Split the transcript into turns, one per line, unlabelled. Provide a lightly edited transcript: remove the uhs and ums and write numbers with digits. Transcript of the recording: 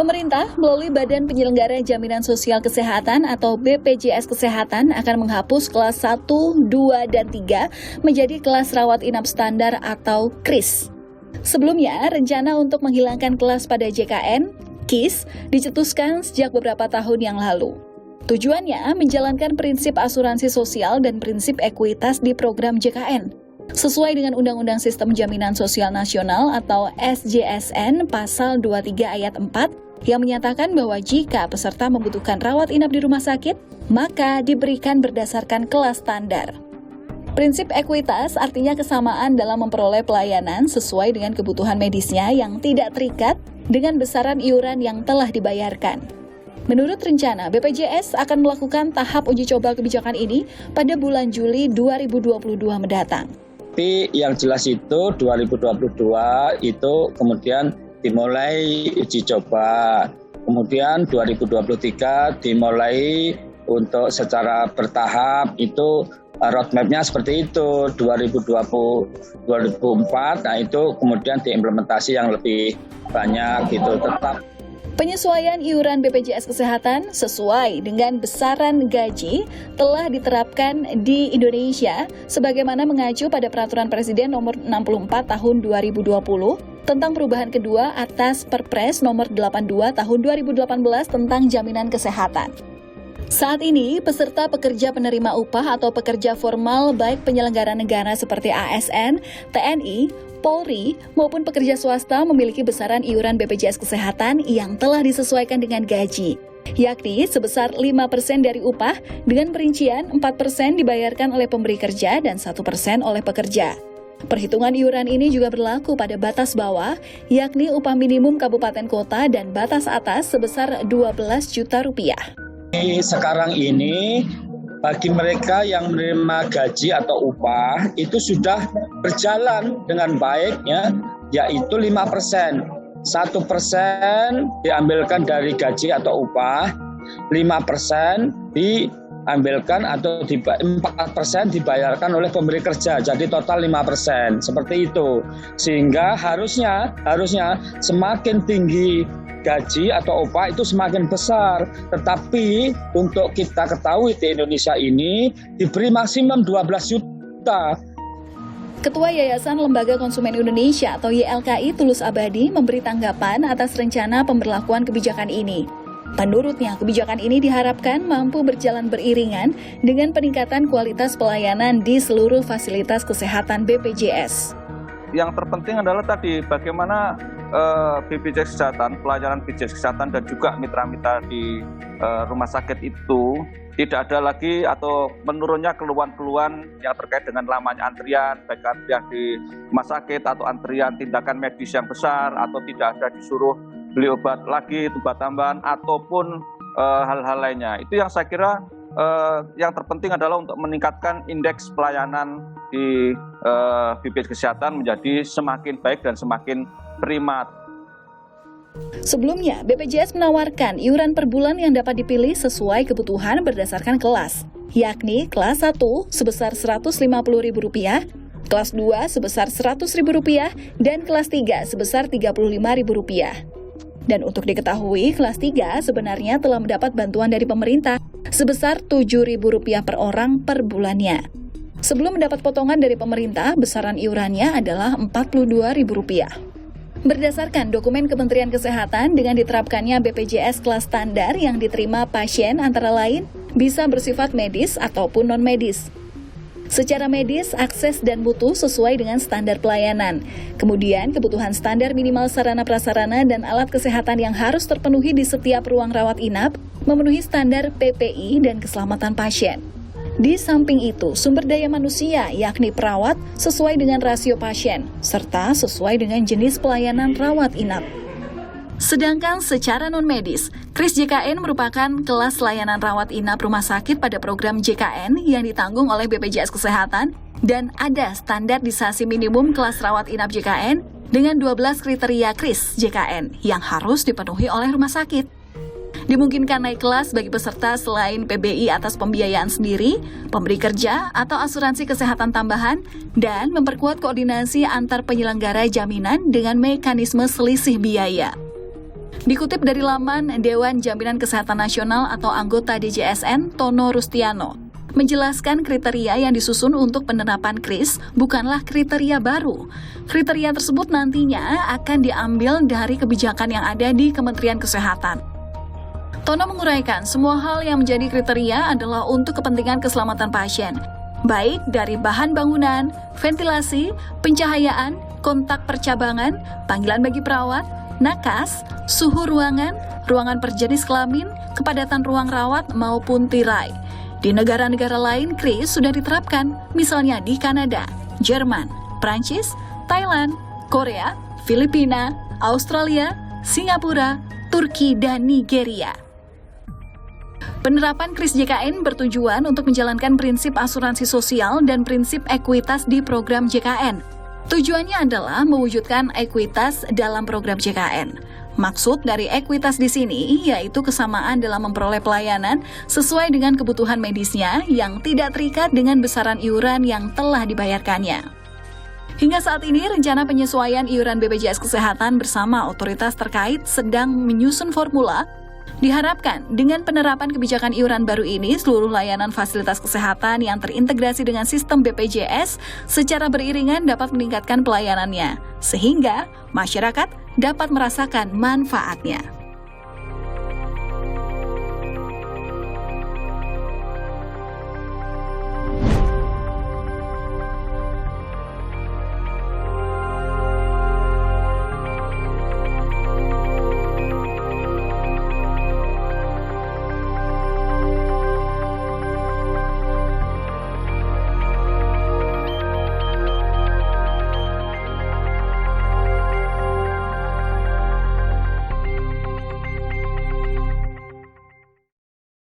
Pemerintah melalui Badan Penyelenggara Jaminan Sosial Kesehatan atau BPJS Kesehatan akan menghapus kelas 1, 2, dan 3 menjadi kelas rawat inap standar atau KRIS. Sebelumnya, rencana untuk menghilangkan kelas pada JKN, KIS, dicetuskan sejak beberapa tahun yang lalu. Tujuannya menjalankan prinsip asuransi sosial dan prinsip ekuitas di program JKN. Sesuai dengan Undang-Undang Sistem Jaminan Sosial Nasional atau SJSN Pasal 23 Ayat 4, yang menyatakan bahwa jika peserta membutuhkan rawat inap di rumah sakit, maka diberikan berdasarkan kelas standar. Prinsip ekuitas artinya kesamaan dalam memperoleh pelayanan sesuai dengan kebutuhan medisnya yang tidak terikat dengan besaran iuran yang telah dibayarkan. Menurut rencana, BPJS akan melakukan tahap uji coba kebijakan ini pada bulan Juli 2022 mendatang.
Tapi yang jelas itu 2022 itu kemudian dimulai uji coba. Kemudian 2023 dimulai untuk secara bertahap, itu roadmap-nya seperti itu. 2024, nah itu kemudian diimplementasi yang lebih banyak gitu. Tetap
penyesuaian iuran BPJS Kesehatan sesuai dengan besaran gaji telah diterapkan di Indonesia sebagaimana mengacu pada Peraturan Presiden Nomor 64 Tahun 2020 tentang perubahan kedua atas Perpres Nomor 82 Tahun 2018 tentang Jaminan Kesehatan. Saat ini, peserta pekerja penerima upah atau pekerja formal baik penyelenggara negara seperti ASN, TNI, Polri, maupun pekerja swasta memiliki besaran iuran BPJS Kesehatan yang telah disesuaikan dengan gaji, yakni sebesar 5% dari upah dengan perincian 4% dibayarkan oleh pemberi kerja dan 1% oleh pekerja. Perhitungan iuran ini juga berlaku pada batas bawah, yakni upah minimum kabupaten kota dan batas atas sebesar 12 juta rupiah.
Sekarang ini bagi mereka yang menerima gaji atau upah itu sudah berjalan dengan baik, yaitu 5%. 1% diambilkan dari gaji atau upah, 5% diambilkan atau 4% dibayarkan oleh pemberi kerja, jadi total 5%, seperti itu. Sehingga harusnya semakin tinggi gaji atau upah itu semakin besar. Tetapi untuk kita ketahui di Indonesia ini diberi maksimum 12 juta.
Ketua Yayasan Lembaga Konsumen Indonesia atau YLKI Tulus Abadi memberi tanggapan atas rencana pemberlakuan kebijakan ini. Menurutnya, kebijakan ini diharapkan mampu berjalan beriringan dengan peningkatan kualitas pelayanan di seluruh fasilitas kesehatan BPJS.
Yang terpenting adalah tadi bagaimana BPJS Kesehatan, pelayanan BPJS Kesehatan dan juga mitra-mitra di rumah sakit itu tidak ada lagi atau menurunnya keluhan-keluhan yang terkait dengan lamanya antrian, baik antrian di rumah sakit atau antrian tindakan medis yang besar atau tidak ada disuruh beli obat lagi, obat tambahan ataupun hal-hal lainnya. Itu yang saya kira yang terpenting adalah untuk meningkatkan indeks pelayanan di BPJS Kesehatan menjadi semakin baik dan semakin prima.
Sebelumnya, BPJS menawarkan iuran per bulan yang dapat dipilih sesuai kebutuhan berdasarkan kelas, yakni kelas 1 sebesar Rp150.000, kelas 2 sebesar Rp100.000, dan kelas 3 sebesar Rp35.000. Dan untuk diketahui, kelas 3 sebenarnya telah mendapat bantuan dari pemerintah sebesar Rp7.000 per orang per bulannya. Sebelum mendapat potongan dari pemerintah, besaran iurannya adalah Rp42.000. Berdasarkan dokumen Kementerian Kesehatan, dengan diterapkannya BPJS kelas standar yang diterima pasien antara lain bisa bersifat medis ataupun non-medis. Secara medis, akses dan mutu sesuai dengan standar pelayanan. Kemudian, kebutuhan standar minimal sarana prasarana dan alat kesehatan yang harus terpenuhi di setiap ruang rawat inap memenuhi standar PPI dan keselamatan pasien. Di samping itu, sumber daya manusia, yakni perawat, sesuai dengan rasio pasien, serta sesuai dengan jenis pelayanan rawat inap. Sedangkan secara non-medis, KRIS JKN merupakan kelas layanan rawat inap rumah sakit pada program JKN yang ditanggung oleh BPJS Kesehatan dan ada standarisasi minimum kelas rawat inap JKN dengan 12 kriteria KRIS JKN yang harus dipenuhi oleh rumah sakit. Dimungkinkan naik kelas bagi peserta selain PBI atas pembiayaan sendiri, pemberi kerja atau asuransi kesehatan tambahan, dan memperkuat koordinasi antar penyelenggara jaminan dengan mekanisme selisih biaya. Dikutip dari laman Dewan Jaminan Kesehatan Nasional atau anggota DJSN, Tono Rustiano, menjelaskan kriteria yang disusun untuk penerapan KRIS bukanlah kriteria baru. Kriteria tersebut nantinya akan diambil dari kebijakan yang ada di Kementerian Kesehatan. Tono menguraikan semua hal yang menjadi kriteria adalah untuk kepentingan keselamatan pasien, baik dari bahan bangunan, ventilasi, pencahayaan, kontak percabangan, panggilan bagi perawat, nakas, suhu ruangan, ruangan per jenis kelamin, kepadatan ruang rawat maupun tirai. Di negara-negara lain, KRIS sudah diterapkan, misalnya di Kanada, Jerman, Prancis, Thailand, Korea, Filipina, Australia, Singapura, Turki, dan Nigeria. Penerapan KRIS JKN bertujuan untuk menjalankan prinsip asuransi sosial dan prinsip ekuitas di program JKN. Tujuannya adalah mewujudkan ekuitas dalam program JKN. Maksud dari ekuitas di sini yaitu kesamaan dalam memperoleh pelayanan sesuai dengan kebutuhan medisnya yang tidak terikat dengan besaran iuran yang telah dibayarkannya. Hingga saat ini, rencana penyesuaian iuran BPJS Kesehatan bersama otoritas terkait sedang menyusun formula. Diharapkan dengan penerapan kebijakan iuran baru ini, seluruh layanan fasilitas kesehatan yang terintegrasi dengan sistem BPJS secara beriringan dapat meningkatkan pelayanannya, sehingga masyarakat dapat merasakan manfaatnya.